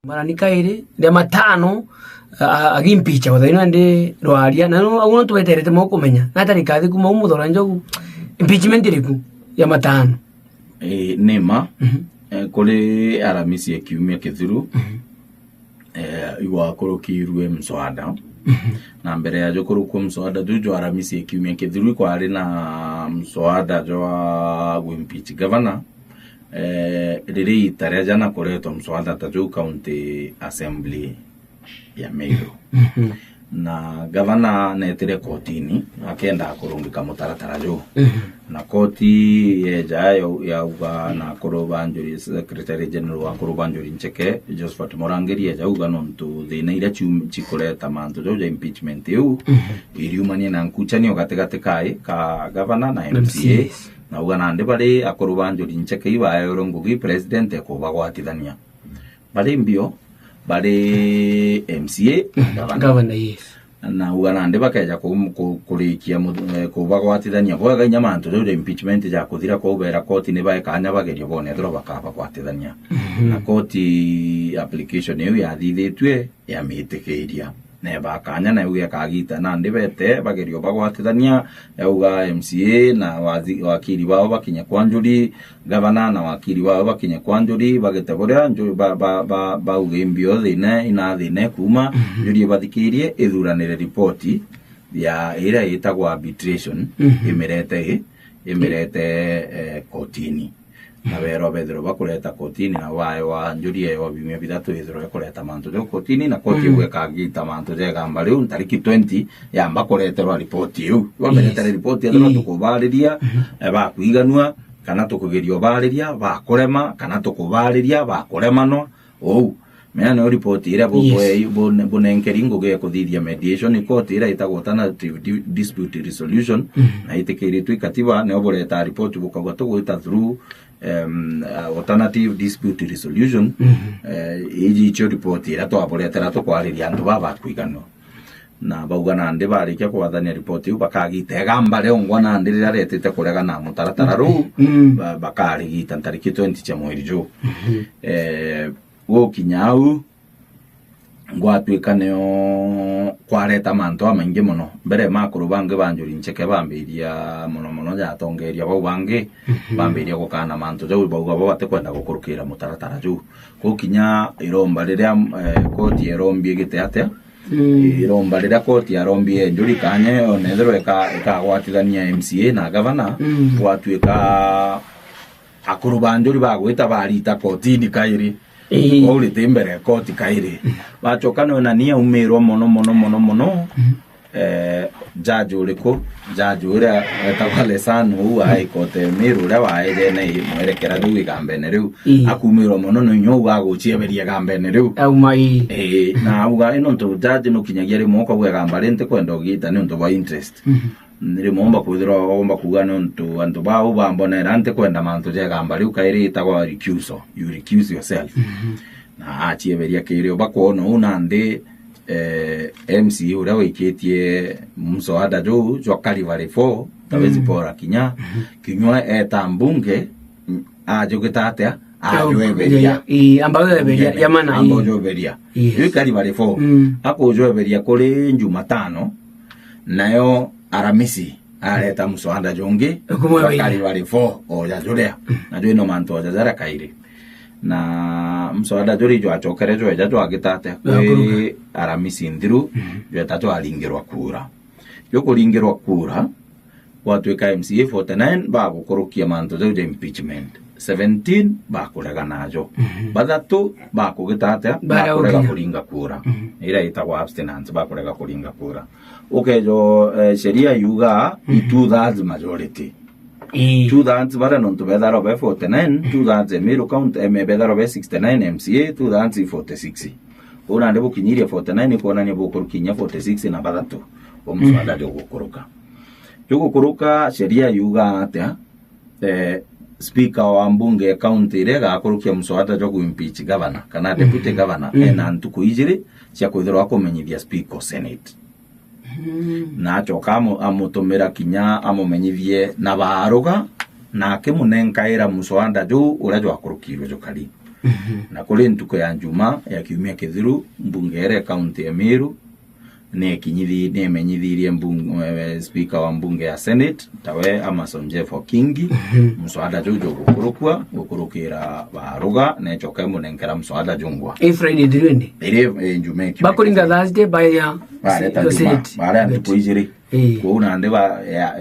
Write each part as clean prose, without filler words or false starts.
Marani kaire ndia matano agimpicha wathaino ndi rwaria na no tuweterete mo kumenya na tarikathi kuma umuthora njogu impeachment iriku ya matano nema kuri aramisi ekiumia kithuru igwa kurukirwe mswada na mbere ya jokurukwo mswada jujo aramisi ekiumia kithuru kwa ari na mswada jo gwimpeach governor riri tarehe jana kuretwo mswada taju county assembly ya Meru na gavana netire kotini akenda kurungika mutaratara jo na koti yejayo ya uga na kurubanjuri secretary general wa kurubanjuri ncheke Josephat Morangeri yeja uga nontu thina ira chikureta mantu jo impeachment yu iriumanie na nkuchani ogategate kai ka gavana na MCA na uga nande bari akurubanjuri ncheke iwa ngugi president ekubagwatithania bari mbio bari MCA gavana yes na uga nande bakeja kurikia kubagwatithania bwaga nyamantu rero impeachment ja kuthira kubera koti ne bae kanya bagerio bone thoro bakabagwatithania na koti application yu yathithitwe ya mitikiria ne bakanya na uga kagita nande bete bagerio bagwatithania uga MCA na wakiri wao bakinya kwanjuri gavana na wakiri wao bakinya kwanjuri bagetaboria njuri ba ugembio thina ina thina kuma njuri bathikirie ithuranire reporti ya ira itagwa arbitration imerete kotini na wero bedro bakureta kotini na wae wa njuri yo bimwe bidatu ithro kureta mantu jo kotini na koti gwekagita mantu je gamba riu tariki 20 yamba kureterwa report yu wamereta report ya ndo tukubariria bakuiganua kana tukugerio bariria bakurema kana tukubariria bakuremano meana report ira bonenkeringo ge kuthithia mediation court ira itagotana dispute resolution na itekeretwe katiba ne oboreta report bukagwa tugwita through alternative dispute resolution ichi report ira twaboretera tukwariria andu baba kwigano na bauga nande barikia kwathania report yu bakagite gamba leo ngwana ndirira retete kurega na mutaratara ru bakarigita tariki 20 cha mweri jo kinyau ngwatwika neo kwareta mantu amaingi muno mbere makuru bange banjuri ncheke bambiria muno ja tongeria bau bange bambiria gukana mantu jo bauga bate kwenda gukurukira mutaratara ju kinya iromba riria koti irombi gite atia iromba riria koti arombi njuri kanye onethero ikagwatithania MCA na gavana gwatwika akuru banjuri bagwita barita kotini kairi Oli timbere koti kaire bachokano na nia umero mono jaji uliko jaji ura etawale sanu ai kote miru ra wae ne mwerekera du gambene riu akumiro mono no nyo waguchie beria gambene riu au mai na uga ino to jaji no kinyagiere moko gwe gambalente kwenda ogita ni ndo ba interest nire momba kuthira omba kugana ntu antu bawo bambona rante kwenda mantu je gambali ukaire itagwa recuse you recuse yourself na achie beria kire obakono unande MC ura wikitie mswada jo kalivare 4 tawezi pora kinywa etambunge ajogetate ajoberia ambayo yamana ambayo kalivare 4 akojoberia kule Jumatano nayo aramisi areta mswada jonge kalivare 4 oja jurea na jo no manto oja zara kaire na mswada jori jo achokere jo eja jo agitate kwe aramisi ndiru jo tato alingirwa kura yo kuringirwa kura watu ka MCA 49 ba gukurukia manto jo impeachment 17 ba kurega najo badatu ba kugitate ba kurega kuringa kura ira itagwa abstinence ba kurega kuringa kura jo sheria yuga 2/3 majority 2/3 bara non to bedar of 49 2/3 Meru count me bedar of 69 MCA 2/3 46 ona ndebo kinyiria 49 kuona ni bokuru kinya 46 na badatu omswada jo gukuruka sheria yuga atia speaker wa mbunge county rega akurukia mswada jo impeach governor kana deputy governor ena ntuku ijiri cia kwithirwa kumenyithia speaker senate na choka amutumira kinya amumenyithie na baruga na kimunenkaira muswanda ju ura jo akurukirwe jo kali na kule ntuko ya njuma ya kiumia kithiru mbungere kaunti ya Meru ne menyithirie speaker wa mbunge ya Senate tawe Amason Jeff Okingi mswada jojo gukurukira baruga ne choka munenkera mswada jungwa Friday dirende ire njume ki bakolinga Thursday baya Senate bara ntuko ijiri ko na nde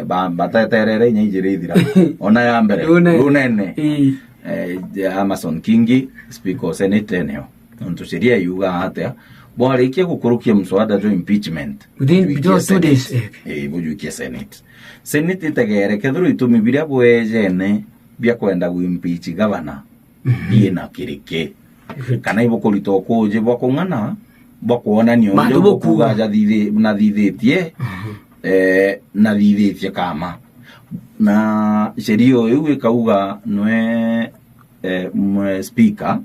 ba bataterere nyijiri dira ona ya mbere runene Amason Kingi speaker Senate eneo ntu sheria yuga hata bwarikia gukurukia mswada jo impeachment within just 2 days bujukia Senate itegere kethuru itumi biria bwejene bia kwenda guimpeach governor ina kirike kana ibukurito kuje bwa kung'ana bwa kuona ni onjo bokuga ja thithetie na thithetie kama na sheria uyu ikauga nwe speaker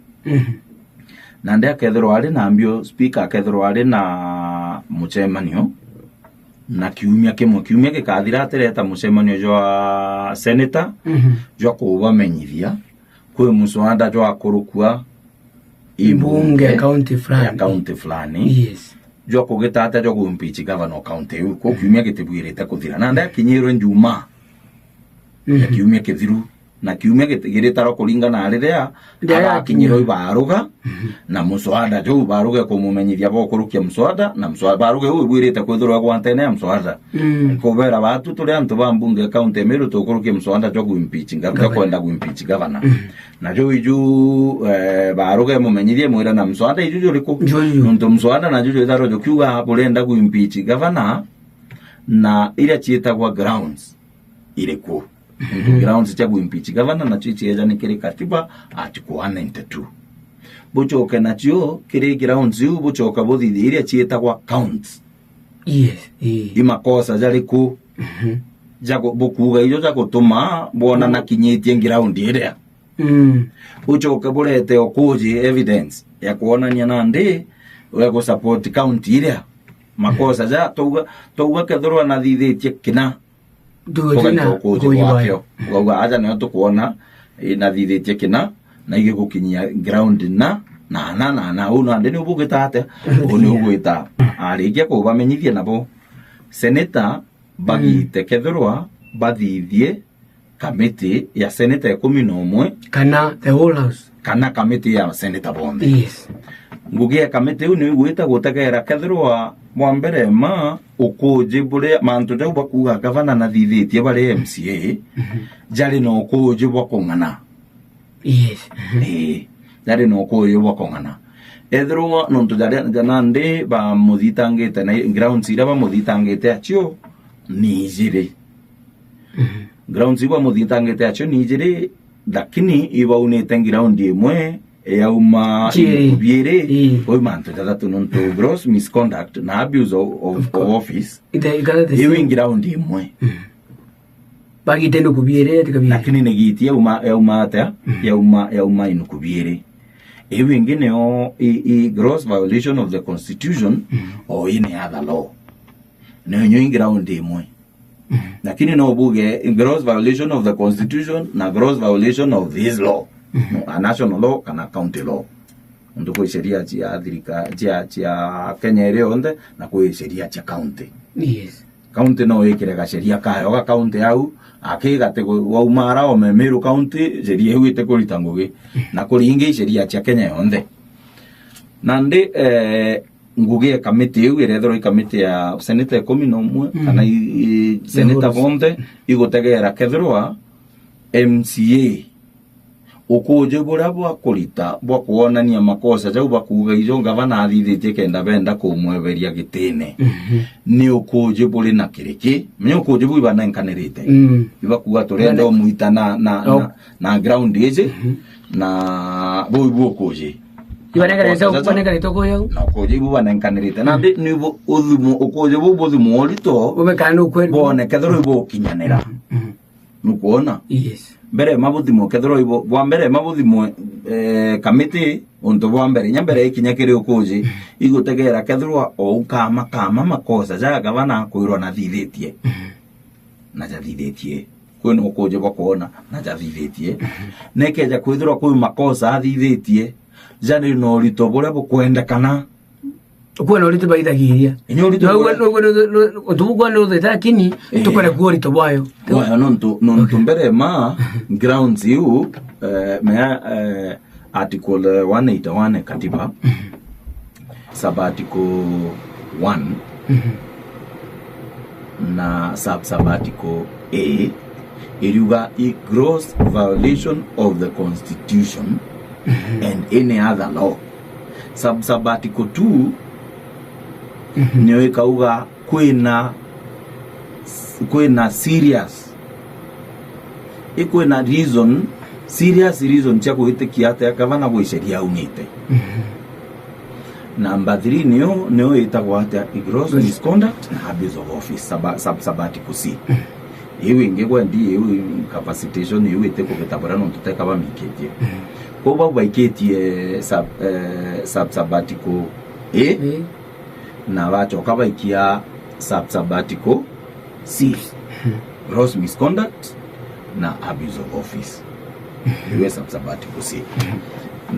na ndia kethero ari na mbio speaker kethero ari na muchemanio na kiumia gikathira atereta muchemanio jwa senator jwa kubamenyithia kwi muswada jwa kurukua imbunge county fulani yes jwa kugitata jwa kuimpeach governor county ko kiumia gitibwirite kuthira na ndia kinyiro njuma ya kiumia kithiru na kiumia giritaro kuringana riria agakinyiro ibaruga na muswada jo baruga kumumenyithia bokurukia muswada na muswada baruga uyu bwirite kwithurwa gwantene ya muswada kubera batu turi antu ba mbunge county Meru tukurukia muswada jo kuimpeach ngaruka kwenda kuimpeach governor na jo iju baruga mumenyithie mwira na muswada iju juriko nto muswada na jo itharo jo kiuga burenda kuimpeach governor na ira chietagwa grounds iriko grounds cha kuimpeach governor na chichi eja ni kiri katiba article 192 buchoka na chio kiri grounds yu buchoka bothithia iria chietagwa counts yes imakosa jariku jago bukuga ijo jago tuma bona na kinyitie ground iria buchoka burete okuji evidence ya kuonania na ndi ule go support county iria makosa ja touga kethurwa na thithetie kina Gauga aja nio tukuona na thithetie kina na igigukinyia ground na una ndi ni ubugita ate uni ugwita arikia kubamenyithia nabo senator bagite kethurwa bathithie committee ya senator 11 kana the whole house kana committee ya senator bonde yes ngugia committee uni gwita gutegera kethurwa mwambere ma ukuje bure mantu jau bakuga governor na thithetie bare MCA jari no ukuje bokongana yes jari no ukuje bokongana ethruwa nontu jari janande ba muthitangite na grounds ira ba muthitangite achio ni jire grounds iba muthitangite achio ni jire lakini iba unete ground imwe yauma kubiere oi manto tatu nonto gross misconduct na abuse of office iwe ground imwe bagitendo kubiere lakini negitie yauma ata yauma inu kubiere iwe ngine gross violation of the constitution or any other law na nyo ground imwe lakini no buge gross violation of the constitution na gross violation of this law a national law kana county law ndiko sheria ya thirika ya Kenya ile onde na kwa sheria ya county yes county no ikirega sheria kayo ga county au akigate waumara o Meru county sheria huite kurita ngugi na kuringi sheria ya Kenya onde nande ngugi committee u irethoro committee ya senator 11 kana senator bonde igotegera kethurwa MCA ukuje bura bwa kurita bwa kuonania makosa jau bakuga ijo gavana athithetie kenda benda kumweberia gitine ni ukuje buri na kiriki menye ukuje bu ibana nkanirite iba kuga turenda muita na ground ije na bu ukuje ibana rito ko yau na ukuje bu bana nkanirite na ndi ni bu udhumu ukuje bu budhumu olito ubekana ukweli bone kethoro ibo kinyanira nukuona yes mbere mabuthimo kethoro ibo bwa mbere mabuthimo committee unto bwa mbere nyambere ikinyakire ukuje igutegera kethoro o kama makosa ja gavana kuirwa na thithetie na ja thithetie kwina ukuje bakona na jathithitie nekeja kwithirwa kwi makosa athithitie jani no rito bore bukwendekana kwena urito baithagiria utubugwa no theta kini tukore kurito bwayo no mbere ma grounds you article 181 katiba sabbatical 1 na sabbatical A iriuga a gross violation of the constitution and any other law. Sabbatical 2 nio ikauga kwina serious reason cha kuitikia ate akavana gwiceria unite. Number 3 nio itagwa ate gross misconduct na abuse of office. Sabbatical C iwe ingegwa ndi iwe capacitation iwe iteko getabara no tuteka ba miketie ko ba baiketie sabbatical A na bachoka baikia sabbatical C gross misconduct na abuse of office iwe sabbatical C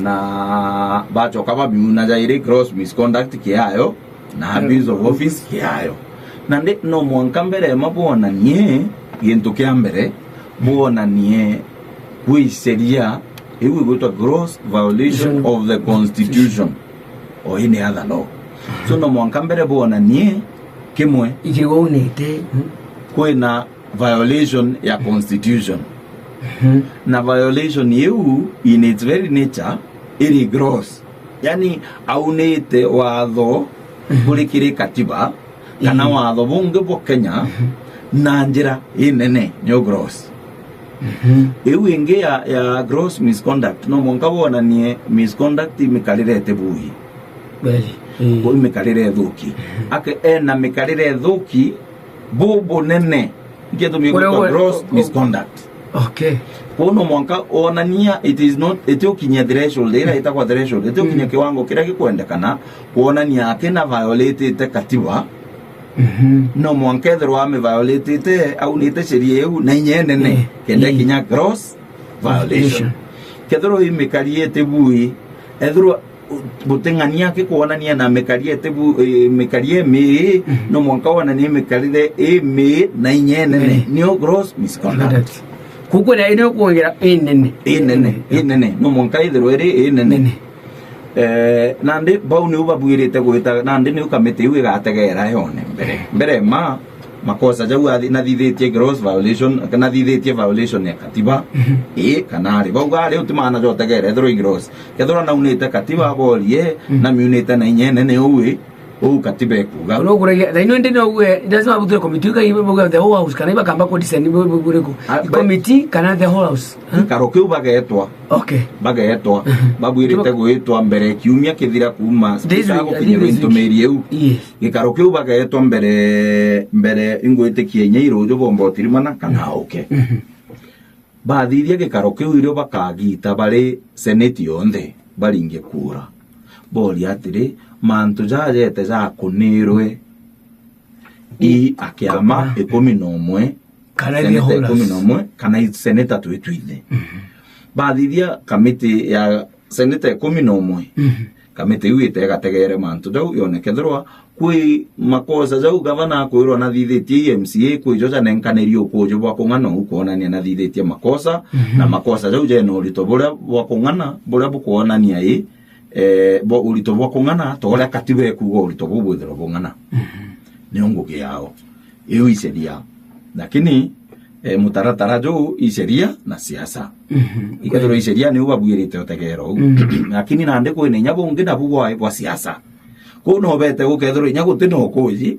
na bachoka babiuna jaire gross misconduct kiayo na abuse of office kiayo na ndi no mwankambere mabona nie yento kiambere bona nie kuiseria iwe gotwa gross violation of the constitution or any other law. So no mwankambere bona nie kimwe ikigo unite kwena violation ya constitution na violation you in its very nature iri gross, yani aunete watho kurikire katiba kana watho bunge bwa Kenya na njira inene nyo gross. Ewe inge ya gross misconduct no mwanka wona nie misconduct imikalirete buhi ko imikalire thuki ake ena mikalire thuki bubu nene ngeto mi gross misconduct. Okay. Kono mwanka onania it is not etio kinya threshold ira itakwa threshold etio kinya kiwango kira gikwendekana kuonania akena violate te katiba. No mwanka ethero ame violate te au nite sheria eu na nyenene kende kinya gross violation kethero imekariete bui ethero butengania ke kuonania na mekariete bu mekarie me no mwanka wana ni mekarire me na nyenene ni gross misconduct kukwera ino kuongera inene no mwanka ithero eri inene nande bauni ubabwirite gwita nande ni ukamete iwe gategera yone mbere makosa jau na thithitie gross violation kana thithitie violation ya katiba kana ri baugare utimana jo tegera ithero gross kethora na unite katiba borie na miunite na inyene ne uwe katiba ekuga no kurege da ino ndino uwe lazima buture committee ka ibe boga the whole house kana iba kamba ko design bureko committee kana the whole house karoke ubagetwa bagetwa babwirite gwitwa mbere kiumia kithira kuma sitago kinyero intomeri eu gikaroke ubagetwa mbere ingwite kienye irojo bombo tirimana kana bathithia gikaroke uiro bakagita bare senate yonde baringe kura boli atiri mantu jajete za kunirwe akiama 11 kana 11 kana seneta twitwithe bathithia kamiti ya seneta 11 kamiti uite gategere mantu jau yonekethirwa kwi makosa jau gavana kwirwa na thithitie MCA kwijoja nenkanirio kujo bwa kung'ana ukuonania na thithitie makosa na makosa jau je no rito bora bwa kung'ana bora bukuonania bo urito bwa kung'ana toria katiba ekuga urito bubwithero bung'ana nionguke yao iyo iseria lakini mutaratara jo iseria na siasa ikethoro iseria ni ubabwirite otegero lakini nande kwene nyabunge na bwa siasa kuno bete gukethoro nyago tino koji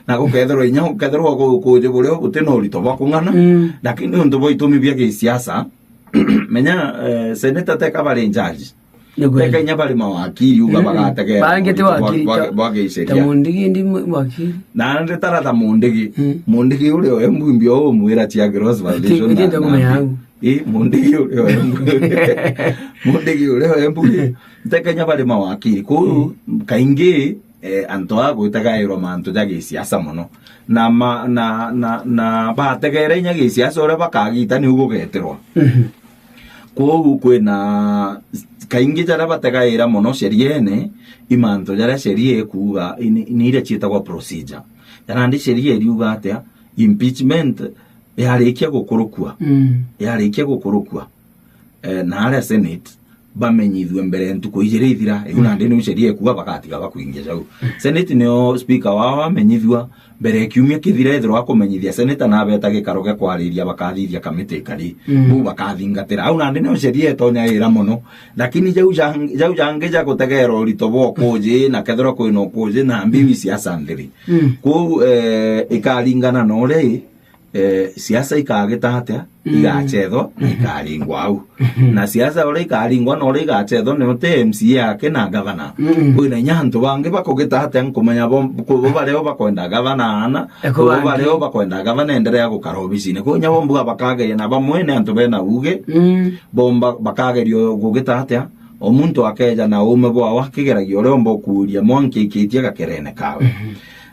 na gukethoro nyago kethoro koje bure gutino urito bwa kung'ana lakini ndo boitumi bya ke siasa menya seneta teka bale judge Neka nyabali mawakili uga bagategera bangete wakili bwageisheria tamundigi ndi wakili na nde tarata mundigi ule oyembumbi o mwira tia gross violation na ngoma yangu mundigi ule oyembumbi teka nyabali mawakili ko kainge antoa gwitagairwo mantu ja gisiasa muno na bategere nya gisiasa ore bakagita ni ugugeterwa kogu kwina kaingi jara bategaira muno sheriene imanto jara sherie kuga ni ire chitagwa procedure yarandi sherie riuga atia impeachment yarikia gukurukua na ara senate bamenyithwe mbere ntuko igire ithira unandi ni sherie kuga bakatiga bakuingia jau senate nio speaker wao amenyithwa mbere kiumia kithira ithiro akumenyithia senate na betage karoge kwariria bakathithia kamite kari bu bakathingatira au nandi nio sherie tonya ira muno lakini jau jange ja gutegera urito bwokuji na kethiro kwino kuji na mbiwi siasa ndiri ku ikalingana no ri siasa ikagita atia igachetho ikaringwa au na siasa ore ikaringwa no ore igachetho ne ote MCA yake na governor kwina nyanto bange bakogita atia nkumenya bo bareo bakwenda governor ana bo bareo bakwenda governor endelea gukara obicine ko nyabombu abakageria na bamwe ne antu bena uge bomba bakagerio gugita atia omuntu akeja na ume bwa wakigeragia ore ombo kuria mwanki kitia gakerene kawe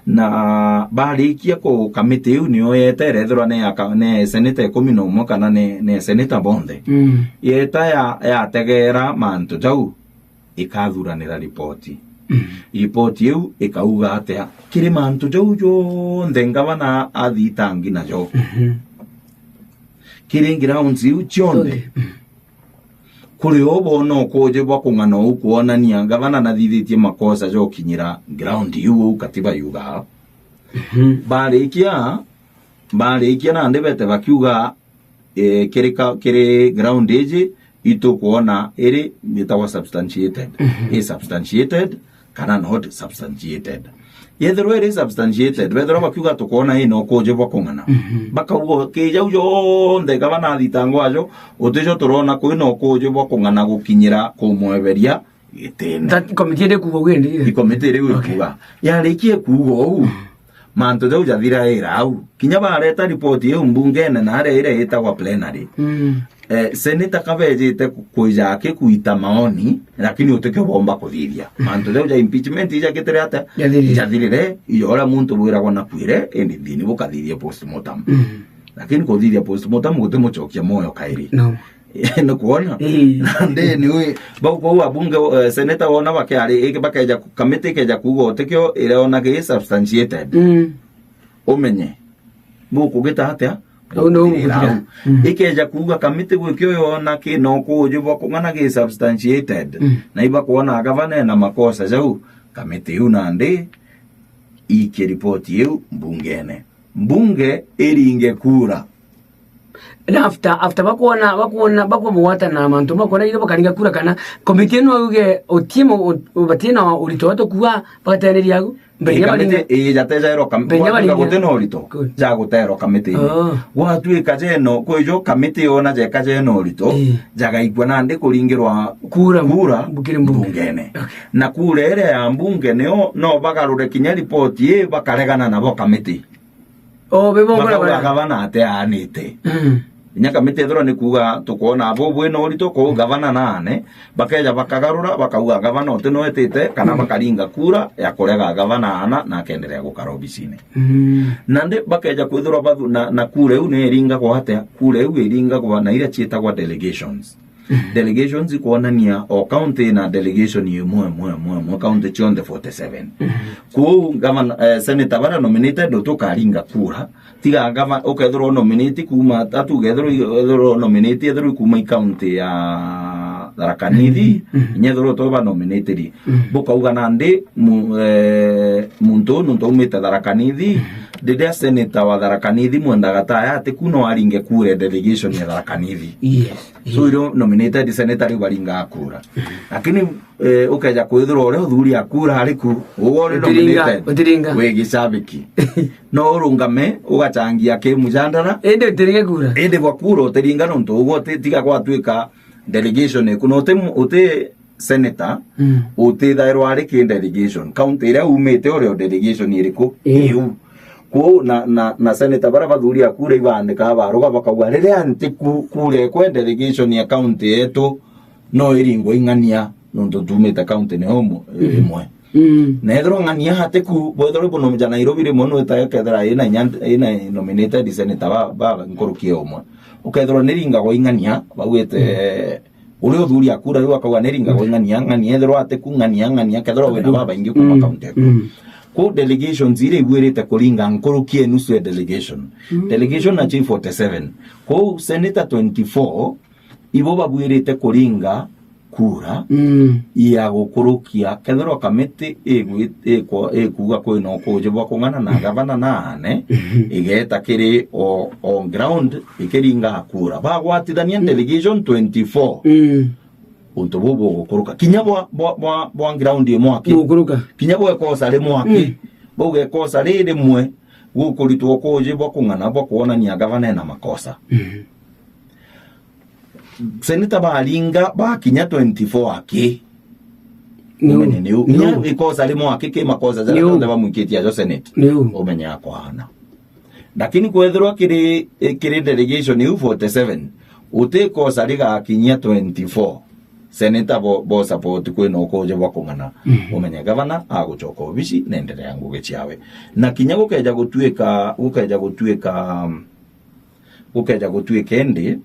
na barikia ko kamite yu niyo yetere thura ne seneta 11 kana ne seneta bonde yeta ya tegera mantu jau ikathuranira ripoti ripoti yu ikauga atia kiri mantu jau jo ndenga na athitangi na jo kiri grounds yu chionde kuri obo no koje bwa kungana ukuonania gavana na thithitie makosa jo kinyira ground yu katiba yuga barikia na ndebete bakiuga kiri ground eje ito kuona eri mitawa substantiated kana not substantiated yethero eri substantiated wethero bakiuga tukuona ino koje bwa kungana bakaugo kija ujo nde gavana thitango ajo utejo turona kwino koje bwa kungana gukinyira kumweberia gitene that committee de kugo gende committee de kuga yarikie kugo manto de ujathira era au kinya bareta report ye mbunge na are ire etagwa plenary seneta kabejete kuja ke kuita maoni lakini uteke bomba kuthithia manto de impeachment ija ketere ata jathirire iyora muntu bwira gona kwire endi thini bukathithia postmortem lakini kuthithia postmortem gutemuchokia moyo kairi no no kuona nde ni we bau abunge seneta wona bakiari bakeja kamite keja kugo utekyo ire ona ke substantiated omenye buku gita atia ikeja kuga kamite gwikyo yona ke no kujo bakungana ke substantiated na iba kuona governor na makosa jau kamite una nde iki report yu mbunge eringe kura na after bakwa muwata na mantu bakona ile bakaringa kura kana committee no uge otimo batina ulitoto kuwa bakateneria yago mbere kamite jateja ero kamite guteno urito ja gutero kamite watu kajeno kojo kamite ona je kajeno urito jaga igwa nande kuringirwa kura mbungene na kura ere ya mbunge no bagarure kinya report ye bakaregana nabo kamite bebongora gavana ate anite nya kamite thoro ni kuga tukuona abo bweno urito ko gavana nane bakeja bakagarura bakauga gavana oteno etete kana bakaringa kura ya kurega gavana ana na kendelea gukara obicine nande bakeja kwithura bathu na kure u ne ringa kwa hata kure u ringa kwa na ira chieta kwa delegations delegations kuonania o county na delegation mwe county chonde 47 ku gavana senator bara nominated to karinga kura tiga gavana okethro nominate kuma tatu gethro nominate ethro kuma county ya Tharaka-Nithi nyethro to ba nominated bokauga nande muntu umite Tharaka-Nithi dede senator wa Tharaka-Nithi mwenda gataya ate kuno aringe kure delegation ya Tharaka-Nithi so iro nominated senator baringa kura lakini ukeja kwithura ore uthuri akura ariku ugore nominated wegi sabiki no urungame ugachangia ke mujandara ende utiringa kura ende bwa kura utiringa nonto ugo tiga kwa twika delegation kuno ute senator ute thairo ari ke delegation county ira umete ore delegation iriku ko na senator bara bathuri akura ibandika baruga bakauga rire anti kure kwa delegation ya county eto no iringo ingania nonto tumeta county ne homo imwe Nedro ngania hate ku bodro bono mja Nairobi re mono eta kedra ina nominated senator ba nkorukie omo ukedro neringa go ingania bawete ule odhuri akura yo akawa neringa go ngania edro ate ku ngania kedro we na baba ingi ku account ko delegation zire bwerete kolinga nkorukie nusu ya delegation na chief 47 ko senator 24 ibo babwerete kolinga kura ya gukurukia kethero kamete kuga kwino kujibwa kungana na gavana nane igeta kiri on ground ikiringa kura bagwatithania delegation 24 unto bobo gukuruka kinya bwa ground imwaki gukuruka kinya bwa kosa rimwaki boge kosa rimwe gukuritwo kujibwa kungana bwa kuonania gavana na makosa Seneta balinga bakinya 24 ake umenye niu ikosa limo ake ke makosa za ndo bamwikitia jo senate umenye akwana lakini kwethirwa kiri delegation ni 47 ute kosa liga akinya 24 seneta bo support kwino koje bakungana umenye gavana aguchoka obisi nendelea nguge chiawe na kinya gukeja gutuika ende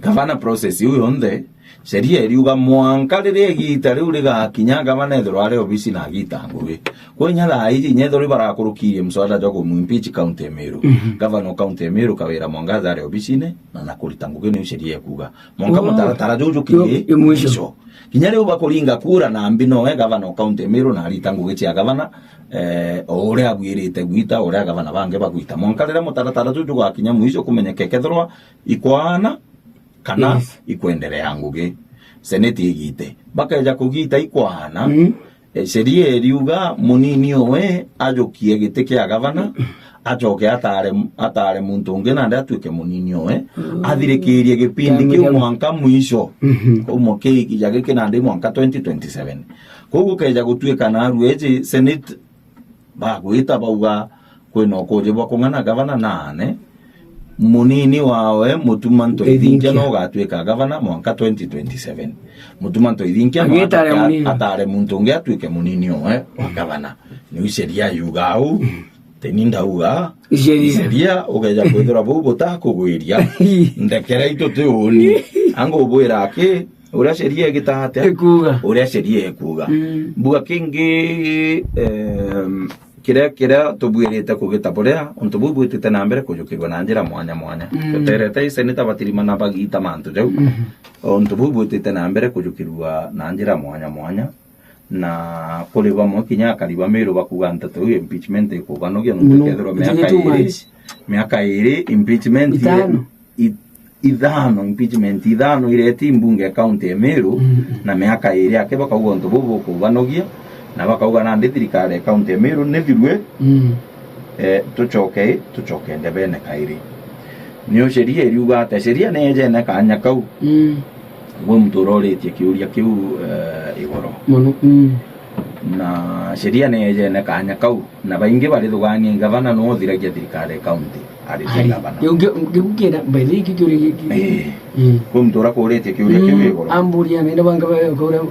gavana process huyo onde sheria iliuga mwankalire gita riu riga kinya gavana ethro ari obisi na gita nguwe ko nyala iji nyethro bara kurukirie mswada jogo muimpeach county Meru gavana county Meru kawira mwangaza ari obisi ne na nakulita nguwe ni sheria ekuga mwanka mutaratara jojo kiye mwisho kinya riu bakuringa kura na mbino gavana county Meru na alita nguwe chia gavana ore abwirite gwita ore gavana bange bagwita mwankalire mutaratara jojo gwa kinya mwisho kumenyekekethro ikwana kana ikwendelea nguge seneti igite bakaja kugita ikwana sheria eriuga munini owe ajokie gite kia gavana ajoke atare muntu unge na ndatuike munini owe athirikirie gipindi kiu mwanka mwisho komo keiki jage kina ndi mwanka 2027 koguo keja gutuika na rueje senate bagwita bauga kwino koje bakungana gavana nane munini wawe mutumanto idinkia no gatuika gavana mwanka 2027 mutumanto idinkia atare muntu unge atuike munini owe wa gavana ni sheria yugau teninda uga sheria ugeja kwethera bobo takugwiria ndekera ito teoni ango bwira ke ura sheria igitahate ekuga ura sheria ekuga buga kingi kira tubwirite kugita borea onto bubwitite na mbere kujukirwa na njira mwanya terete seneta batirima na bagita mantu jau onto bubwitite na mbere kujukirwa na njira mwanya na kuliwa mokinya kaliwa Meru bakuga ntatu impeachment ikubanogia ntukethero miaka iri impeachment idhano ireti mbunge county Meru na miaka iri akeba kauga onto bubu kubanogia na bakauga na thirikari county Meru nethirwe tuchoke ndebene kairi niyo sheria iriuga ate sheria neje ne kanya kau we mturoritie kiuria kiu igoro na sheria neje ne kanya kau na baingi bari thugani gavana no thiragia thirikari county ari gavana ngikukira mbele kiuria ko mtura kuritie kiuria kiu igoro amburia mena banga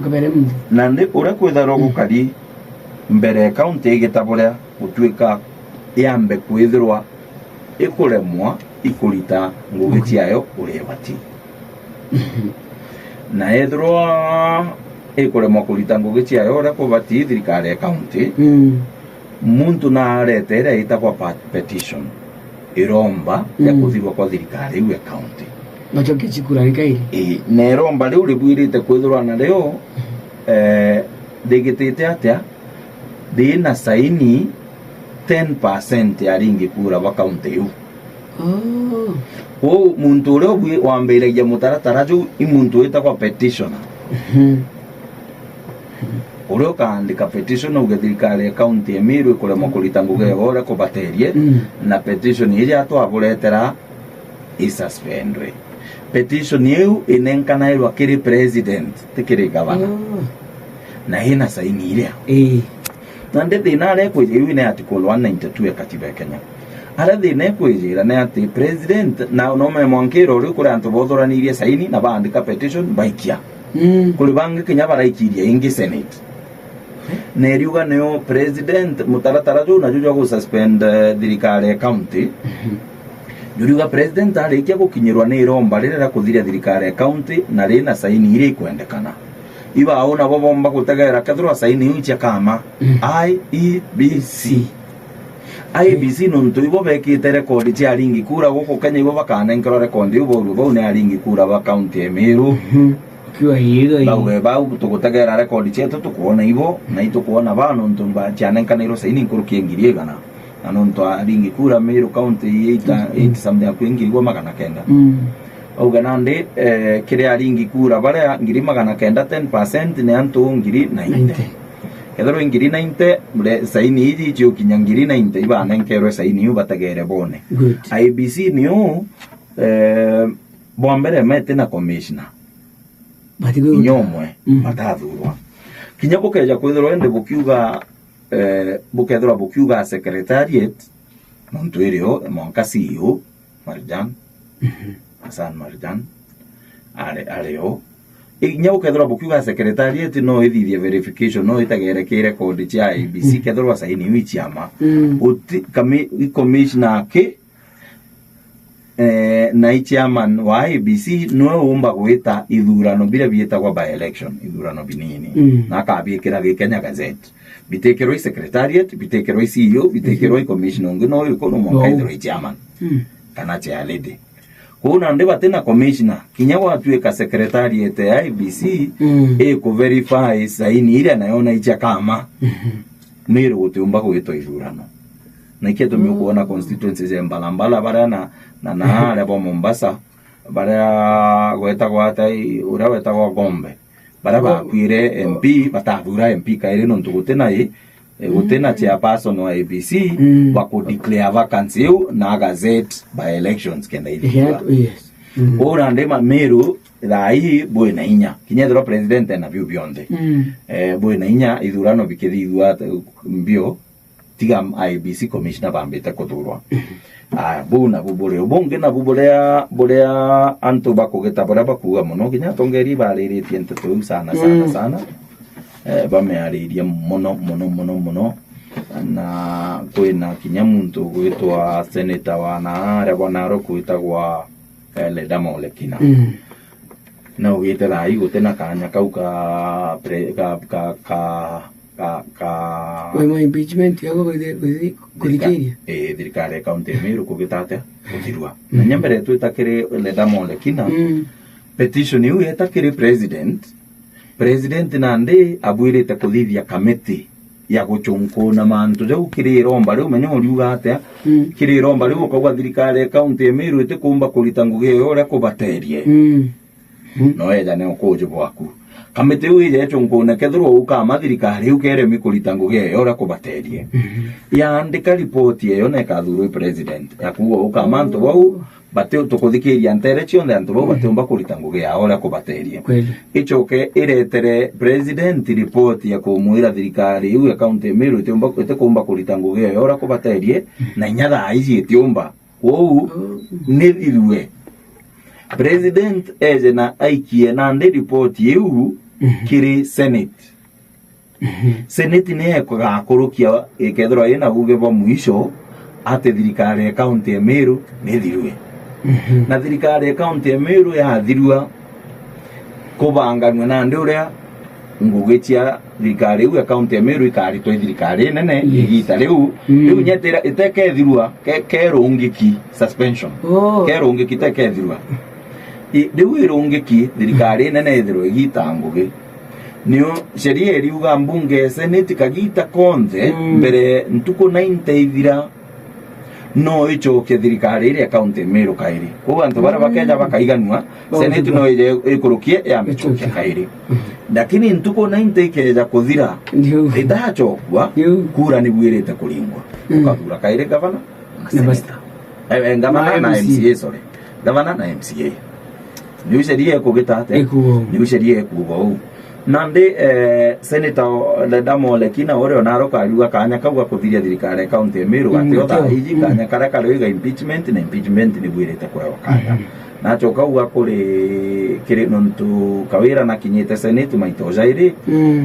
kabere na ndi ura kwitharo gukari mbere county igitaborea gutuika yambe kwithirwa ikuremwa ikurita ngugi ciayo uria bati na ethirwa ikuremwa kurita ngugi ciayo uria kubati thirikari county muntu na aretera itakwa petition iromba ya kuthirwa kwa thirikari iwe county nacho kichikura ikairi na iromba riu ribwirite kwithirwa na rio digitite atia dina saini 10% ya ringi kura wa county yu muntu uria wambiragia mutaratara ju imuntu itakwa petition uria ukaandika petition uge thirikari county ya Meru ikuremwa kurita ngugi uria kubaterie na petition iria twaburetera isuspendwe petition yu inenkanairwa kiri president tikiri gavana na hina saini iria na thina aria kwijira ine article 192 ya katiba ya Kenya ara thina kwijira ne ati president na no me mwankiro uri kuri antu bothoranirie saini na baandika petition baikia kuri bangi Kenya baraikiria ingi senate neriuga neo president mutaratara jo na jo suspend thirikari county neriuga president arikia gukinyirwa ni iromba rirera kuthiria thirikari county na rina saini iri kwendekana iba ona bo bomba gutegera kethirwa saini ichi kama IBC nuntu ibo bekite record cia ringi kura guko Kenya ibo bakana nkoro record ibo bo ne ringi kura ba county Emiru kiwa hiyo bau tugutegera record cia tukuona ibo na itukuona ba nuntu ba ciana nkana iro saini nkuru kiengirie gana na nuntu ringi kura Emiru county 8 something kwingirwa magana kenda auga nande kiria ringi kura bare ngiri magana kenda 10% ne antu ngiri 90 Kedro ngiri 90 mure saini iji chio kinyangiri 90 ibana nkero saini ubatagere bone IBC niyo bombere mete na commissioner batigo nyomwe batathurwa kinyako keja kwithirwa ende bukiuga bukedro bukiuga secretariat muntu irio monka CEO Marjan Hassan Marjan areo inyau kethora bukiuga secretariat no ithithie verification no itagerekere record cia IBC kethora saini wichiama uti commissioner ke na chairman wa IBC no umba gwita ithurano bira bieta kwa by election ithurano binini na kabikira Kenya Gazette bitekerwa secretariat bitekerwa CEO bitekerwa commissioner ngino yuko no monkaithirwa chairman kana cha lady kuna ndeba tena commissioner kinyawa atueka secretariat ya IBC ku verify saini ile naona icha kama mero gutumba gwito ithurano na iketo kuona constituencies ya Mbalambala bara na lebo Mombasa bara gweta gwatai ura weta gwa Gombe bara bakwire MP batavura MP kaire no ntugutena gutena chairperson wa IBC bako declare vacancy na Gazette by elections kenda ithurano yes ora ndema mero rai buena inya kinyethro president na view beyond buena inya ithurano bikithithwa mbio tiga IBC commissioner bambeta kuthurwa buna bubure ubonge na buburea antu bakugeta bara bakuga muno kinya tongeri bariritie ntetu sana bameariria muno na kwina kinya muntu gwitwa senator wa Narok gwitagwa Ledama Olekina na ugite rai gutena kanya kau ka Wema impeachment yako kulikiria thirikari county Emiru kugitate kuthirwa na nyambere twitakire Ledama Olekina petition iu yetakire president nande abwirite kuthithia committee ya guchunko na mantu jau kiriromba riu menyo uriuga atia kiriromba riu ukagwa thirikari county Emiru ite kumba kurita ngugi ora kubaterie no eja ne ukuju bwaku committee iu ije chunko na kethro ukama thirikari ukere mikurita ngugi ora kubaterie ya andika report iyo na kathuru president yakuwa ukama antu wau bateo tukuthikiria ntere cionde antu bo bateomba kurita ngugi ya ora kubateria ichoke iretere president report ya kumwira thirikari iu account Emiru ite kumba kurita ngugi ya ora kubaterie na nyatha ici itiomba wou ni irwe president eze na aikie na ndi report iu kiri senate senate ne ekugakurukia ikethro ina uge bo mwisho ate thirikari account Emiru ni thirwe na thirikari county Emiru ya thirua kubanganwa na nduria ngugitia thirikari u county Emiru ikari to thirikari nene igita riu nyetera iteke thirua kerungiki suspension kerungiki teke thirua riu irungiki thirikari nene thirua igita ngugi nio sheria iriuga mbunge senate kagita konze mbere ntuko 90 ithira no ichoke thirikari iri county Emiru kairi ko antu bara bakeja bakaiganwa senate no ikurukie ya michoke kairi lakini ntuko 90 keja kuthira itachokwa kura ni bwirite kuringwa ukagura kairi governor ngavana na MCA sorry gavana na MCA ni sheria kugitate ni sheria kugo nande senator Ledama Olekina ore Narok aliwa kanya kagwa kuthiria thirikari county Emiru atiotha iji kanya kara kariga impeachment ni bwirite kwa kanya nachoka uga kuri kiri nontu kawira na kinyite senate maito jairi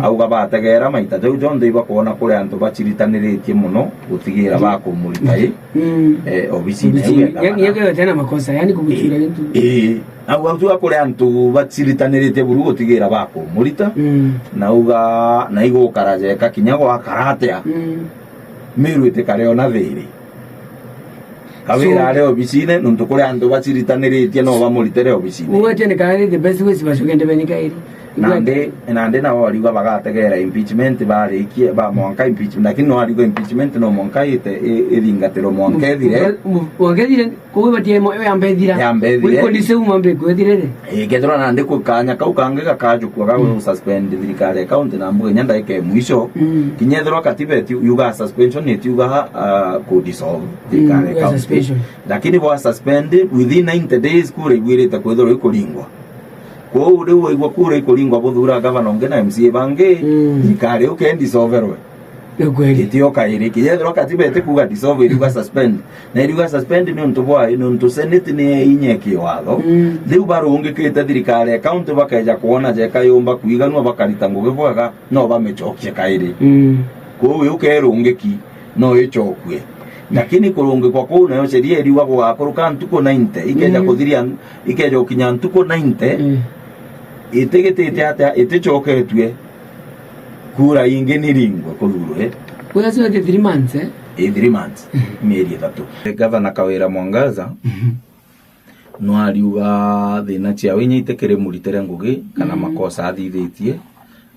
au gabategera maita jau jondo iba kuona kuri antu bachiritaniritie muno gutigira bakumuritai obisi yake tena makosa yani kubuchira gitu au atu kuri antu bachiritaniritie buru gutigira bakumurita na uga na igo karaje ka kinyago akaratea miru itikare ona thiri kawira ale obisine nuntu kuri antu bachiritaniritie no bamuritere obisine uwache ne kare the best way sibashugende benika iri nande na wali wa bagategera impeachment bari ikie ba monka impeachment lakini no ali go impeachment no monka ite ilingatero monka dire ko batie mo yambedira ko dise umambe ko dire gedro nande ko kanya ka ukange ka kaju ko ga suspend dirikare account na mbuga nyanda ike mwisho kinyedro katibe yuga suspension ne yuga ko dissolve dirikare account lakini bo suspend within 90 days kure gwireta ko dro ko lingwa ko uri wo kure ko lingwa buthura gavana onge na MCA bange dirikare ukendi soverwe itio kairi kinyedro katibe te kuga dissolve yuga suspend na yuga suspend ni untu bwa ni untu senate ni inyeki watho riu barungi kite dirikare account bakaja kuona je kayumba kuiganwa bakarita nguge bwaga no bamechokie kairi ko yukerungiki no ichokwe lakini kurungi kwa ko nayo sheria iriwa kwa kuruka ntuko 90 ikeja kuthiria ikeja ukinya ntuko 90 itegete ata itechoketwe kura ingi ni ringwa kuthurwe kwa sio 3 months 3 months mieri 3 gavana Kawira Mwangaza no ariuga thina cia winya itekere muritere ngugi kana makosa athithitie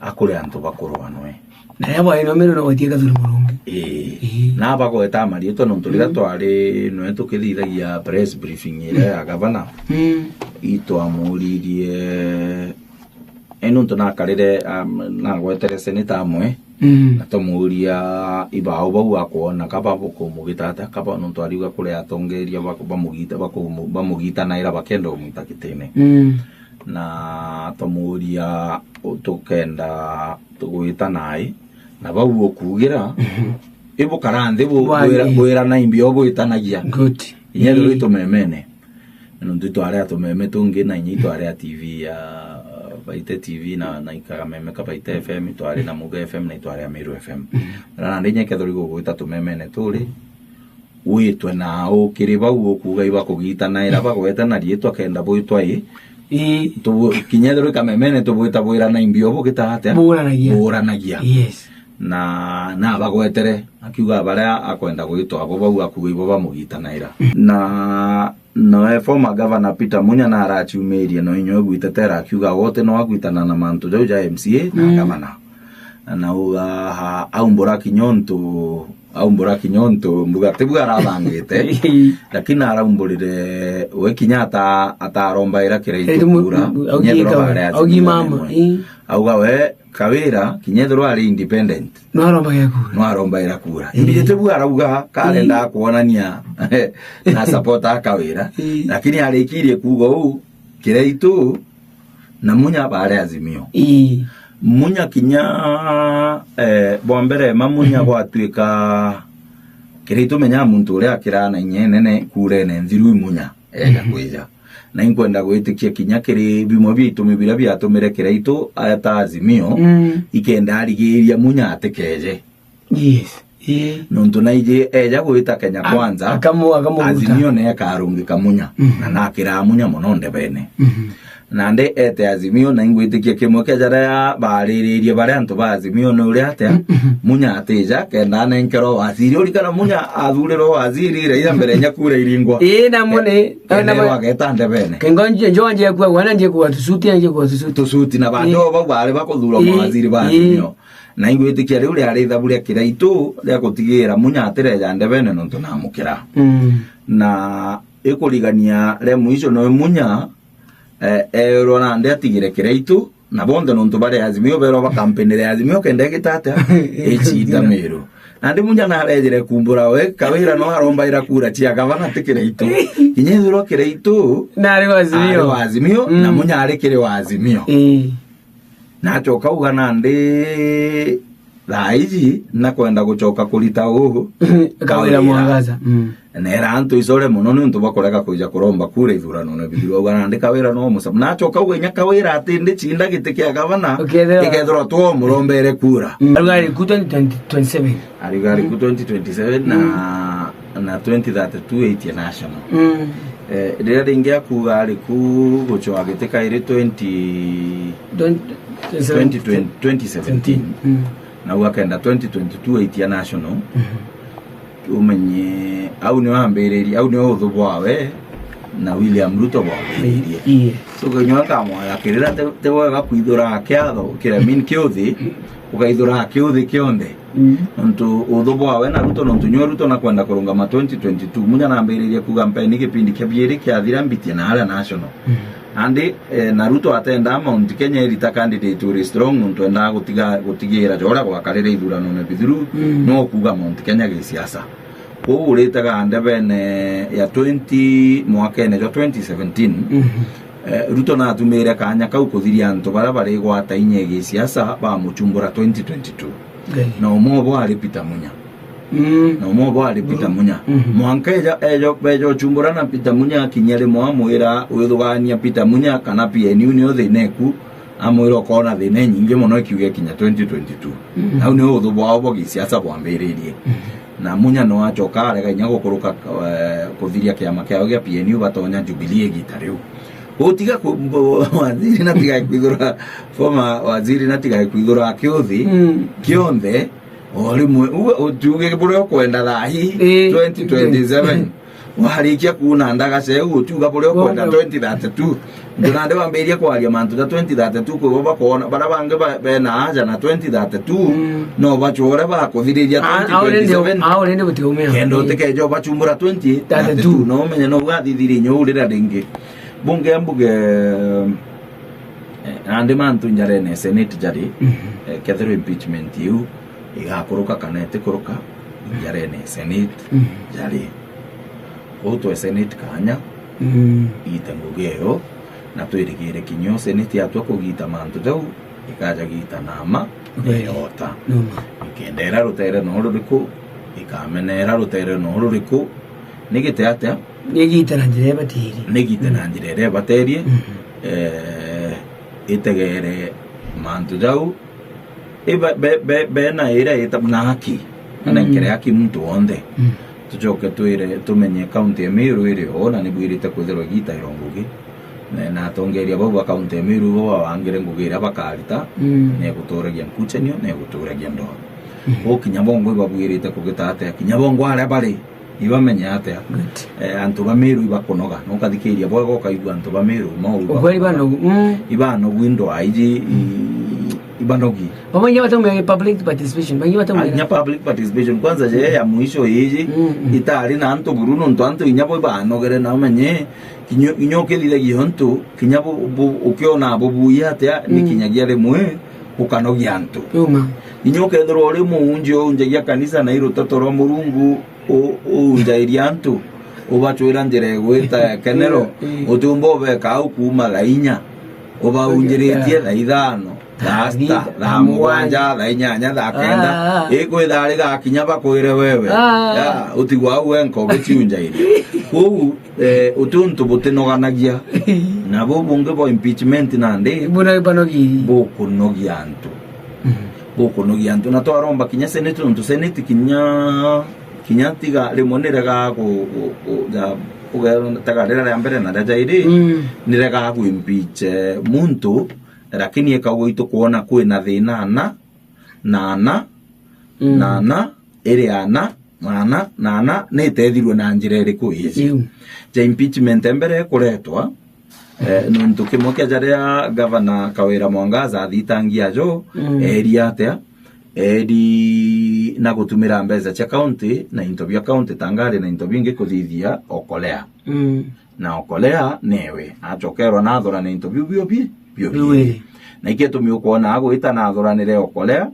akure antu bakurwanwe na yabo ino mero no gotie gathuru murungi na bagweta mari to no turira twari no tukithithagia press briefing ire ya gavana ito amuririe eno tona karire na gwetere seneta amwe na tomuria ibao bau akuona kaba buko mugitata kaba no twariuga kure atongeria bamugita na ira bakendo mutakitene na tomuria tukenda tugwita nai na bau okugira ibo karande bwera na imbio gwitanagia good inyero ito memene no ndito area to meme tungi na nyito area TV ya Baite TV na ikaga meme ka Baite FM to area na Muga FM na ito area Meru FM na ndinya kethori gwita to memene turi uitwe na ukiriba ukuga iba kugitana ira bagwetana rietwa kenda bwitwa to kinyedro kamemene to bwita bwira na imbio bugitahate buranagia yes na bagwetere akiuga baria akwenda gwitwa abo bau akuga ibo bamugitana ira na former governor Peter Munya na arachiumeria no inyo gwitetera akiuga wote no agwitana na mantu jau ja MCA na gavana na uga aumbora kinyonto mbuga tebuga arabangite lakini araumburire we kinyata ataromba ira kireito kura ogi mama auga we Kawira kinyethro ari independent no aromba ira kura imbije tebuga arauga kalenda kuonania na supporta Kawira lakini arikirie kuga u kireito na Munya bare Azimio Munya kinya bombere mamunya gwatuika kireito menya muntu uri akirana nyenene kure ne nziru Munya ega kwija na inkwenda gwitikia kinya kiri bimo bitu mibira byatumire kireito ata Azimio ikenda arigiria Munya atekeje yes nuntu naije eja gwita Kenya Kwanza akamu Azimio ne akarungika Munya na nakira Munya mononde bene nande ete Azimio na ingwitikia kimwe kejara bariririe bare antu ba Azimio no uri atia Munya ateja kenda na nkero waziri uri kana Munya athuriro waziri ira mbere nyakure iringwa na mone na wagetande bene kengonje njonje kwa wana nje kwa tusuti na bando ba bare bakuthura waziri ba Azimio na ingwitikia ri uri ari thaburia kiraitu ria gutigira Munya atereja ndebene no tunamukira na ikurigania re muico no Munya rona nde atigire kireito na bonde nontu bare Azimio bero ba campaign re Azimio kende gitata echita Meru andi Munya na rejere kumbura we Kawira no aromba ira kura tia gavana tikireito kinyethuro kireito na ari Azimio na Munya ari kire wa Azimio na choka uga nande thaizi na kwenda gucoka kurita uhu kawira mwangaza nera antu isore muno ni untu bakoreka kuja kuromba kure ithurano ne bithiro bwana ndika wira no musa na coka wenya kawira atinde chinda gite kia gavana ikethro to murombere kura arigari ku 2027 arigari ku 2027 na 2032 8 national rĩrĩa rĩngĩ akuga arĩ ku gũcoa gĩtĩ kaĩrĩ 2017 na wakenda 2022 aitia national umenye au nĩ wambĩrĩria au nĩ ũthũ bwawe na William Ruto bwambĩrĩirie so gĩnywa kamwaya kĩrĩra te wega kwithũra kĩatho kĩremini kĩũthĩ ukaithũra kĩũthĩ kĩonde ntu ũthũ bwawe na Ruto ntu nywa Ruto na kwenda kũrũngama 2022 munya nambĩrĩria kuga mpeni gĩpindi kĩa bĩrĩ kĩathira mbitie na harĩa national andi na Ruto atenda Mount Kenya elita candidate uri strong ntu enda gutigira jora gwakarĩra ithurano ne bithuru no kuga Mount Kenya gĩsiasa uritaga ndebene ya 20 mwakene jo 2017 Ruto na atumire kanya kau kuthiria antu bara bari gwata inye gĩsiasa ba muchumbura 2022 na umobo ari Peter Munya na umobo ari Peter Munya mwankeja ejo bejo chumbura na Peter Munya kinyere mwamwira withugania Peter Munya kana PNU ni othe neku amwiro kona thine nyingi muno kiuge kinya 2022 au ni uthu bwao gĩsiasa bwambĩrĩirie na Munya no acoka arega nya gukuruka kuthiria kiama kiao gia PNU batonya Jubilee gitariu utiga waziri na tiga kwithura former waziri na tiga kwithura kĩũthĩ kĩonthe orimwe utuge bure kwenda thahi 2027 waharikia kuna ndaga ceu utuga bure kwenda 2032 ndonande wamberia kwaria mantu ta 2032 ko bakona bara bange bena aja na 2032 no bachora bakuthiriria 2027 aurende gutiumia kendo tekejo bachumbura 2032 no menye no gathithiri nyourira ringi bunge ambuge ande mantu njarene senate jari kethero impeachment yu igakuruka kana etikuruka njarene senate jari oto senate kanya itangugeo na twirigire kinyo senate yatwa kugita mantu jau ikaja gita nama yota ikendera rutere no ruriku ikamenera rutere no ruriku nigite atia nigita na njire batiri nigita na njire bateri itegere mantu jau be na ira itabna haki na nkere haki mtu onde tujoke twire tumenye county ya Meru iri ona ni bwirite kwithirwa gita irongugi na tongeria baba county ya Meru baba wangire ngugira bakarita ne gutoragia nkuchenio ne gutoragia ndo okinyabongo babwirite kugita ate kinyabongo ara bari ibamenya ate antu ba Meru ibakonoga no kathikiria bogo kaigwa antu ba Meru mau ibano windo aiji ibanogi pamoja watu public participation bangi watu nya public participation kwanza je ya mwisho hiji itari na anto Bruno ndo anto inyabo banogere na menye kinyo kelile gihonto kinyabo ukiona bobuya ate ni kinyagia remwe ukanogia anto inyo kedro re munjo unjagia kanisa na iro totoro murungu unjairia anto obachwira njere gweta kenero utumbo beka ukuma lainya oba unjiretie la idano Dasta, la muanja, la inyanya, la kenda. Eko idari ga kinya bakoire wewe. Ya, utigwa uenko bechiunja iri. Utuntu butenoganagia. Na bunge bo impeachment nande. Buna banogi. Boko nogianto. Boko nogianto na to aromba kinya senate ntu senate kinya tiga lemonera ga ko ja ugero tagarera ya mbere na daja iri. Nirega ku impeach muntu lakini ekagoito kuona kwina thina nana ere ana nana netethirwe na njira iriku ici ja impeachment mbere kuretwa nuntu kimwe kia jaria governor Kawira Mwangaza athitangia jo area atia edi na gutumira mbeca cia county na interview county tangari na interview ingi kuthithia okolea na okolea newe achokerwa na thora na interview bio na iketumia kuona agwita na thoranire okolea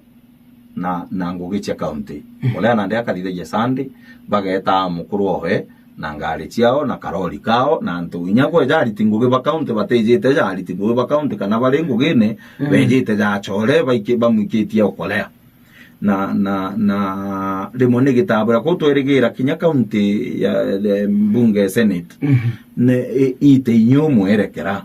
na ngugi cia county okolea na ndia kathithagia Sunday bageta mukuru ohe na ngari ciao na karori kao na antu inya kwa jari tingugi ba county batejete jari tingugi ba county kana bari ngugine bejete ja chore baike bamukitia okolea na rimone gitabura ko tweregira kinya county ya bunge senate ne ite nyomo erekera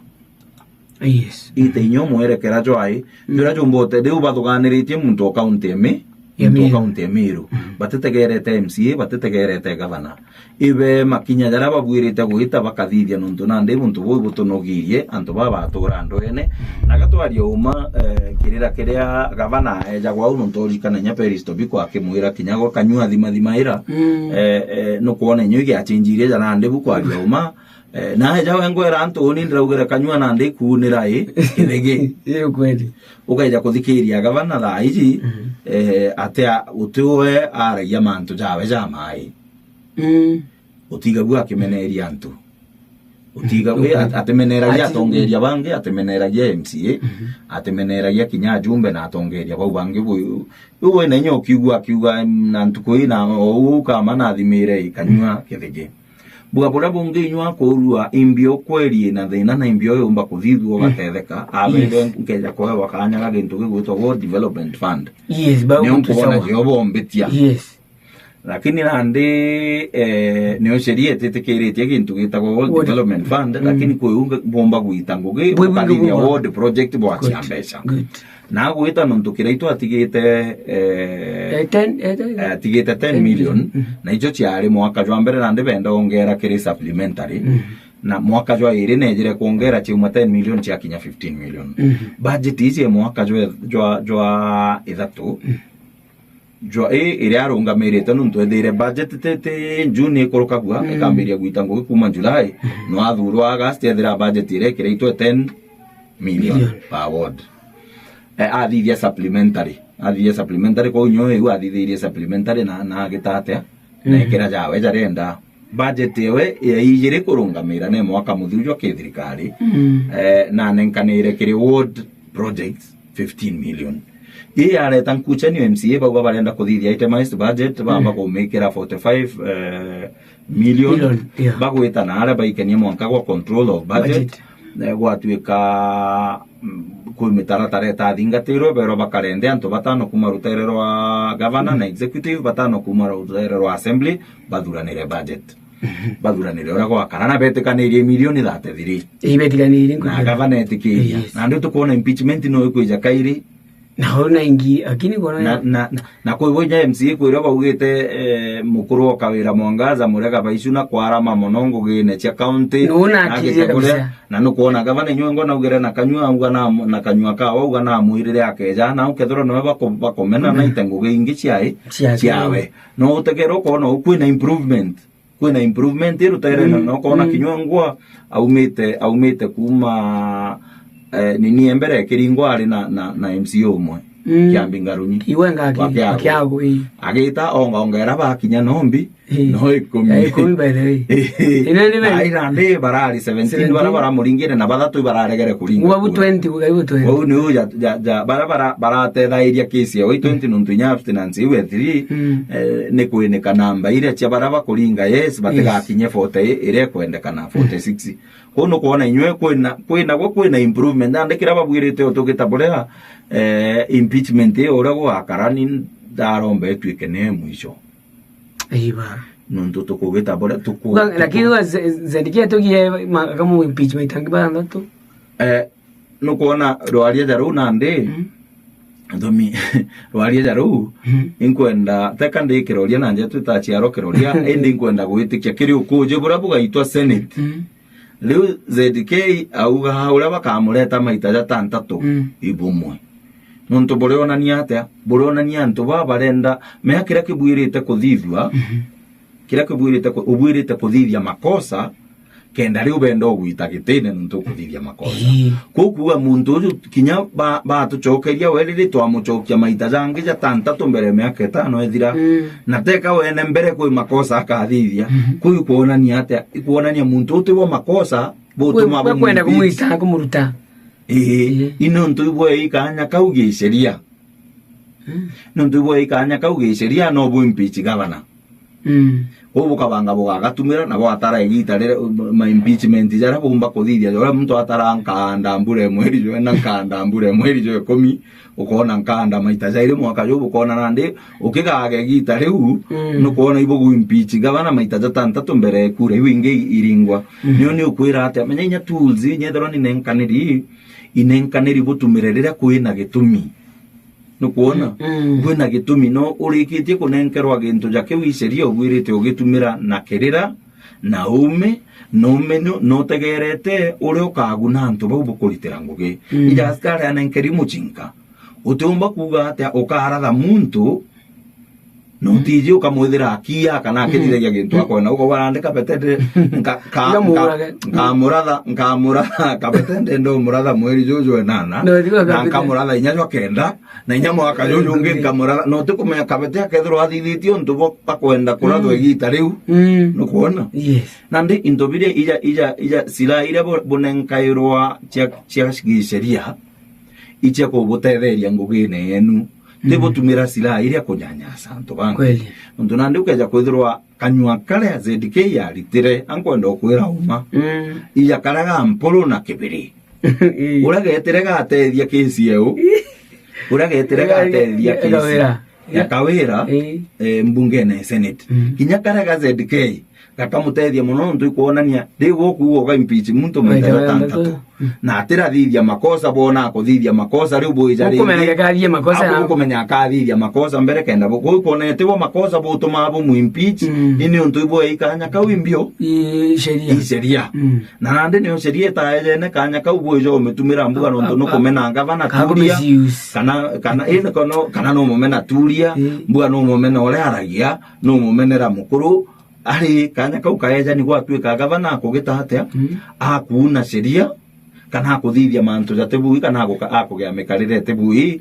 yes ite nyomo erekera joai dura jombote de ubaduganiritie muntu county eme muntu county emiru batetegerete MCA batetegerete governor ibe makinya jara babwirite guita bakathithia nuntu nande muntu boi butunogirie antu baba atura ndoene nagatwaria uma kirira kiria governor eja gwa nuntu rikana nya peristo biko akimwira kinyago kanyua thimathimaira no kuona nyu ya chinjirie jara nande buko aria uma na eja wengwera antu ni ndraugera kanyua nande kunira kithege iyo kweli ukaija kuthikiria governor tha iji atia utuwe aragia mantu jawe jamai utigagu akimeneria antu utigagu atemeneragia atongeria bangi atemeneragia MCA atemeneragia kinya jumbe na atongeria bau bangi uwe na nyo kiuga na ntukoi na uka mana thimire ikanywa kithege buga bora bungi nywa kurua imbio kweli na thina na imbio yomba kuthithwo gatetheka abende nkeja kwa wakanya ga gintu gigwitwa World Development Fund yes ba kuona yobo mbitia yes lakini nandi nio sheria tetekeritie gintu gitagwo World Development Fund lakini kuiunga bomba guitango gi ukaliria World Project bwa chiambesha na gwita nuntu kiraitwa atigite 10 million na icho chiari mwaka jwa mbere nande benda ongera kiri supplementary na mwaka jwa iri nejire kuongera chiuma 10 million chia kinya 15 million budget izi mwaka jwa ithatu jwa iri arungamirite nuntu ethire budget tete June ikoroka gwa ikambiria gwita ngugi kuma July no athurwa August ethira budget ire kiraitwa 10 million per ward athithia supplementary ko nyo yu athithirie supplementary na gitate na ikira jawe jarenda budget yewe ijire kurungamira ne mwaka muthiru kithirikari na nenkanire kiri ward projects 15 million areta nkucha ni MCA baba barenda kuthithia itemized budget bamba kumikira 45 million bagwita na ara baikenia mwanka gwa control of budget gwatuika kumitaratara tathingatirwe bero bakarende antu batano kuma rutere rwa governor na executive batano kuma rutere rwa assembly bathuranire budget bathuranire ora kwa karana betekanirie milioni 33 ibetikanire na governor etikiria na ndio tukuona impeachment no ikuja kairi na ingi akini kona na kwa hivyo MCA kwira baugite mukuru kawira Mwangaza murega baicuna kwarama monongo gine cha county na no kuona gavana nyongo na ugere na kanyua uga na kanyua ka uga na muirire akeja na ukethoro no bakomena na itengo gingi ciawe no utegero kono kwina improvement irutaire no kona kinyongwa aumite kuma nini embere kiringwa ari na MCO umwe kiambi ngarunyi iwenga akiago agita ongera bakinya nombi no ikumi bere ina ndi barari 17 bara muringire na bathatu bararegere kuringa ubu 20 ubu 20 ubu ni ya barate thairia kesi wa 20 nuntu nya abstinence iwe 3 ne kuineka namba ile cha baraba kuringa yes batega kinye 40 ire kwendekana 46 kono kuona inywe kwina improvement ndikira babwirite otugitabulea impeachment ora gwa karani darombe twike ne mwisho aiba nuntu tukugitabulea lakini zedikia togie kama impeachment angibanda tu no kuona rwaria jaru nande ndomi rwaria jaru inkwenda tekande kiroria nanje tutachiaro kiroria endi inkwenda gwitikia kiri ukuje burabu gaitwa senate leo ZDK auga haura bakamureta maita jatantatu ibumwe nuntu boreonania atia boreonania ntu barenda meha kira kibwirite kuthithwa kira kibwirite ubwirite kuthithia makosa kenda riu bendo gwita gitine nuntu kuthithia makosa kukuwa muntu uyu kinya batucokeria werire twamucokia maita jangi jatantatu mbere miaka 5 ethira na teka wene mbere kwi makosa akathithia kuyu kuonania atia kuonania muntu utiwo makosa butuma kwenda kumuita kumuruta inuntu ibwe ikanya kaugi sheria nuntu ibwe ikanya kaugi sheria no bu impeach governor ko bukabanga bugagatumira na bwatara igita rere ma impeachment jara bumba kodithia jora muntu atara nkanda mbure mweri jo na nkanda mbure mweri jo komi ukona nkanda maita jaire mwaka jo ukona nande ukigage gita riu no kuona ibugu impeach gavana maita jatantatu mbere kure winge iringwa niyo ni ukwira ati amenya tools nyethero ni nenkaniri butumire rira kwina gitumi no kuona kwina gitumi no urikitie kunenkerwa gintu jake wiceria ugwirite ugitumira na kerira na ume no tegerete uri ukaguna antu bau bukuritira ngugi ija askari anenkeri muchinka utumba kuga ati ukaharatha muntu no tiji ukamwithira akia kana akithiragia gintu akona uko barandika petete nkamuratha kapetende ndo muratha mweri jojo enana na nkamuratha inyajwa kenda na inyamo akajojo ungi nkamuratha no tukumenya kapete akethirwo athithitio ntubo akwenda kurathwo igita riu no kuona nandi intobiria ija sila ira bunenkairwa cia giceria icia kubutetheria ngugine yenu ndibutumira sila iria kunyanyasa antu bangu ndu nandi ukeja kwithirwa kanywa kare ZDK yaritire ankwenda kwira uma ija karaga mpolo na kibiri uragetire gatethia kesi yeu uragetire gatethia kesi ya kawira mbungene senate kinya karaga ZDK gakamutethia muno ndu ikuonania ndigo kuo ga impeach muntu mwetera tantatu na atira thithia makosa bona kuthithia makosa riu boija ri ukumenya kathithia makosa na ukumenya kathithia makosa mbere kenda bo kuonete bo makosa bo tuma bo mu impeach ini ndu ibo ikanya ka wimbio sheria na nande ni sheria ta ene kanya ka boija umetumira mbuga no ndu kumena gavana turia kana ene kana no mumena turia mbuga no mumena ole aragia no mumenera mukuru ari kanya kau kaeja ni gwatuika gavana akugita atia akuuna sheria kana akuthithia mantu jatebui kana akugea mekarire tebui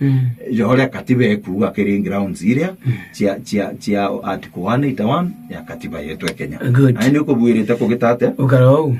joria katiba ekuga killing grounds iria cia article 181 ya katiba yetu ya Kenya. Aini ukubwirite kugita atia ukarau